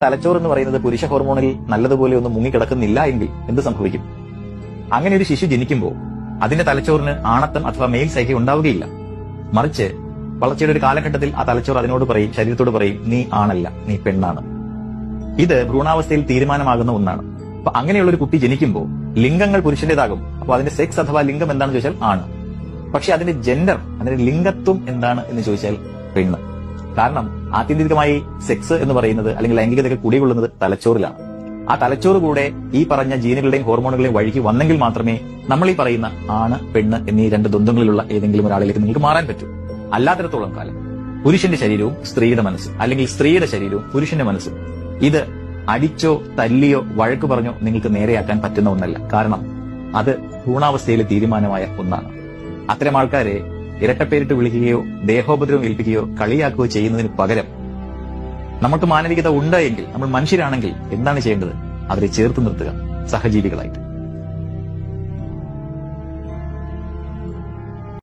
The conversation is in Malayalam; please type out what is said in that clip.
തലച്ചോറ് എന്ന് പറയുന്നത് പുരുഷ ഹോർമോണിൽ നല്ലതുപോലെ ഒന്നും മുങ്ങിക്കിടക്കുന്നില്ല എങ്കിൽ എന്ത് സംഭവിക്കും? അങ്ങനെ ഒരു ശിശു ജനിക്കുമ്പോൾ അതിന്റെ തലച്ചോറിന് ആണത്തം അഥവാ മെയിൽ സൈക്കി ഉണ്ടാവുകയില്ല. മറിച്ച് വളർച്ചയുടെ ഒരു കാലഘട്ടത്തിൽ ആ തലച്ചോറ് അതിനോട് പറയും, ശരീരത്തോട് പറയും, നീ ആണല്ല, നീ പെണ്ണാണ്. ഇത് ഭ്രൂണാവസ്ഥയിൽ തീരുമാനമാകുന്ന ഒന്നാണ്. അപ്പൊ അങ്ങനെയുള്ള ഒരു കുട്ടി ജനിക്കുമ്പോൾ ലിംഗങ്ങൾ പുരുഷന്റേതാകും. അപ്പൊ അതിന്റെ സെക്സ് അഥവാ ലിംഗം എന്താണെന്ന് ചോദിച്ചാൽ ആണ്. പക്ഷെ അതിന്റെ ജെൻഡർ, അതിന്റെ ലിംഗത്വം എന്താണ് എന്ന് ചോദിച്ചാൽ പെണ്ണ്. കാരണം ആത്യന്തികമായി സെക്സ് എന്ന് പറയുന്നത് അല്ലെങ്കിൽ ലൈംഗികതയൊക്കെ കുടികൊള്ളുന്നത് തലച്ചോറിലാണ്. ആ തലച്ചോറ് കൂടെ ഈ പറഞ്ഞ ജീനുകളുടെയും ഹോർമോണുകളെയും വഴിക്ക് വന്നെങ്കിൽ മാത്രമേ നമ്മൾ ഈ പറയുന്ന ആണ് പെണ്ണ് എന്നീ രണ്ട് ദ്വന്ദ്ങ്ങളിലുള്ള ഏതെങ്കിലും ഒരാളിലേക്ക് നിങ്ങൾക്ക് മാറാൻ പറ്റൂ. അല്ലാത്തിടത്തോളം കാലം പുരുഷന്റെ ശരീരവും സ്ത്രീയുടെ മനസ്സും അല്ലെങ്കിൽ സ്ത്രീയുടെ ശരീരവും പുരുഷന്റെ മനസ്സും ഇത് അടിച്ചോ തല്ലിയോ വഴക്ക് പറഞ്ഞോ നിങ്ങൾക്ക് നേരെയാക്കാൻ പറ്റുന്ന ഒന്നല്ല. കാരണം അത് ഭ്രൂണാവസ്ഥയിലെ തീരുമാനമായ ഒന്നാണ്. അത്തരം ആൾക്കാരെ ഇരട്ടപ്പേരിട്ട് വിളിക്കുകയോ ദേഹോപദ്രവം ഏൽപ്പിക്കുകയോ കളിയാക്കുകയോ ചെയ്യുന്നതിന് പകരം നമുക്ക് മാനവികത ഉണ്ട് എങ്കിൽ, നമ്മൾ മനുഷ്യരാണെങ്കിൽ എന്താണ് ചെയ്യേണ്ടത്? അവരെ ചേർത്ത് നിർത്തുക, സഹജീവികളായിട്ട്.